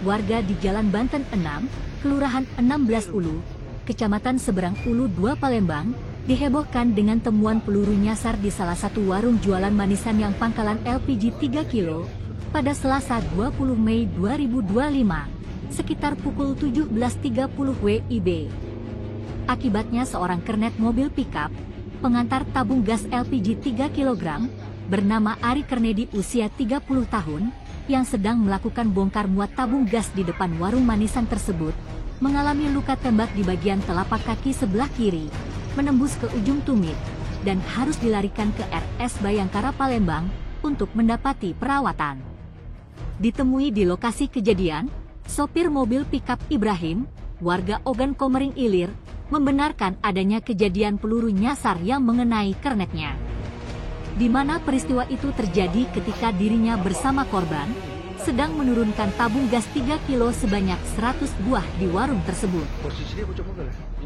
warga di Jalan Banten 6, Kelurahan 16 Ulu, Kecamatan Seberang Ulu 2 Palembang, dihebohkan dengan temuan peluru nyasar di salah satu warung jualan manisan yang pangkalan LPG 3 kilo pada Selasa 20 Mei 2025, sekitar pukul 17.30 WIB. Akibatnya seorang kernet mobil pickup, pengantar tabung gas LPG 3 kg, bernama Ari Kernedi usia 30 tahun, yang sedang melakukan bongkar muat tabung gas di depan warung manisan tersebut, mengalami luka tembak di bagian telapak kaki sebelah kiri, menembus ke ujung tumit, dan harus dilarikan ke RS Bayangkara Palembang untuk mendapati perawatan. Ditemui di lokasi kejadian, sopir mobil pickup Ibrahim, warga Ogan Komering Ilir, membenarkan adanya kejadian peluru nyasar yang mengenai kernetnya. Di mana peristiwa itu terjadi ketika dirinya bersama korban sedang menurunkan tabung gas 3 kilo sebanyak 100 buah di warung tersebut.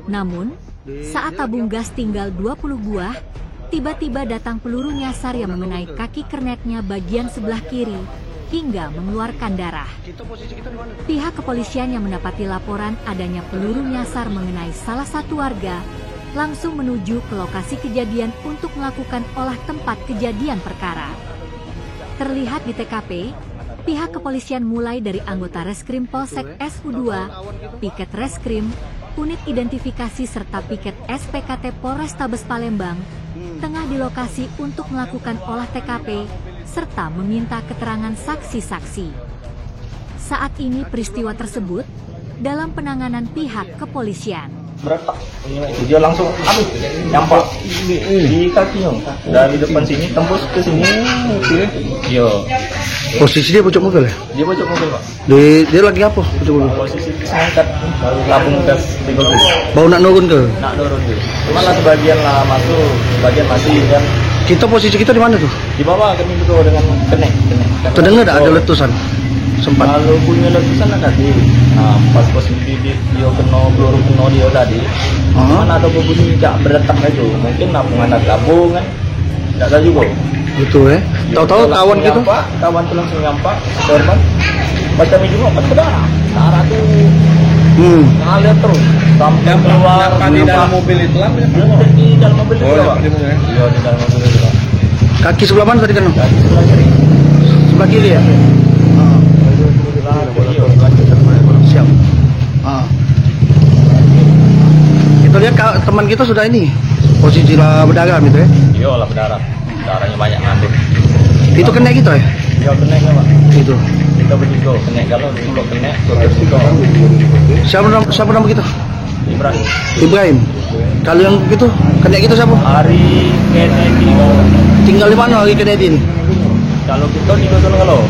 Namun, saat tabung gas tinggal 20 buah, tiba-tiba datang peluru nyasar yang mengenai kaki kernetnya bagian sebelah kiri hingga mengeluarkan darah. Pihak kepolisian yang mendapati laporan adanya peluru nyasar mengenai salah satu warga langsung menuju ke lokasi kejadian untuk melakukan olah tempat kejadian perkara. Terlihat di TKP, pihak kepolisian mulai dari anggota Reskrim Polsek SU2, Piket Reskrim, Unit Identifikasi serta Piket SPKT Polrestabes Palembang, tengah di lokasi untuk melakukan olah TKP, serta meminta keterangan saksi-saksi. Saat ini peristiwa tersebut dalam penanganan pihak kepolisian. Beretak, dia langsung nyampak di kakinya dari depan sini tembus ke sini. Yo. Posisi dia pojok mobil ya? Dia pojok mobil, Pak. Dia lagi apa pojok mobil? Posisi ngangkat tabung gas 3 kilo. Bau nak nurun ke? Nak turun tuh. Cuma lah sebagian lah masuk, sebagian masih kan. Posisi kita di mana tuh? Di bawah kami itu dengan kenek. Terdengar ada letusan? Sempat. Kalau punya letusan tadi, nah pas posisi dia kena dia tadi, mana ada bunyi jak beretak itu, mungkin nabungan tabung kan, tidak tahu juga. Betul ya. Tahu-tahu kawan gitu? Kawan tuh langsung nyampak korban. Pas kami juga pas ke darah tuh ngalir terus sampai keluar di dalam mobil itu lah. Di dalam mobil itu. Iya, di dalam mobil itu. Kaki sebelah mana tadi kan? Kaki sebelah kiri. Sebelah kiri ya? Siap. Kita lihat teman kita sudah ini posisi lah berdarah gitu ya? Iya lah berdarah, darahnya banyak ngambil. Itu kena gitu ya? Iya kena Pak. Itu. Kita bertiga kena kalau kena Siapa nama kita? Ibrahim. Kalau yang gitu kena gitu siapa? Ari Kennedy. Tinggal di mana Ari Kennedy ini? Kalau kita di Gunung kalau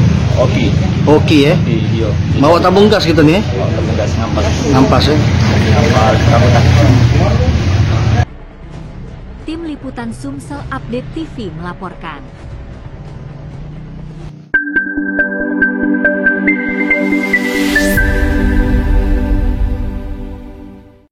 Oke ya? Iya. Bawa tabung gas gitu nih ya? Bawa tabung gas Ngampas ya? Ngampas tabungan. Tim Liputan Sumsel Update TV melaporkan.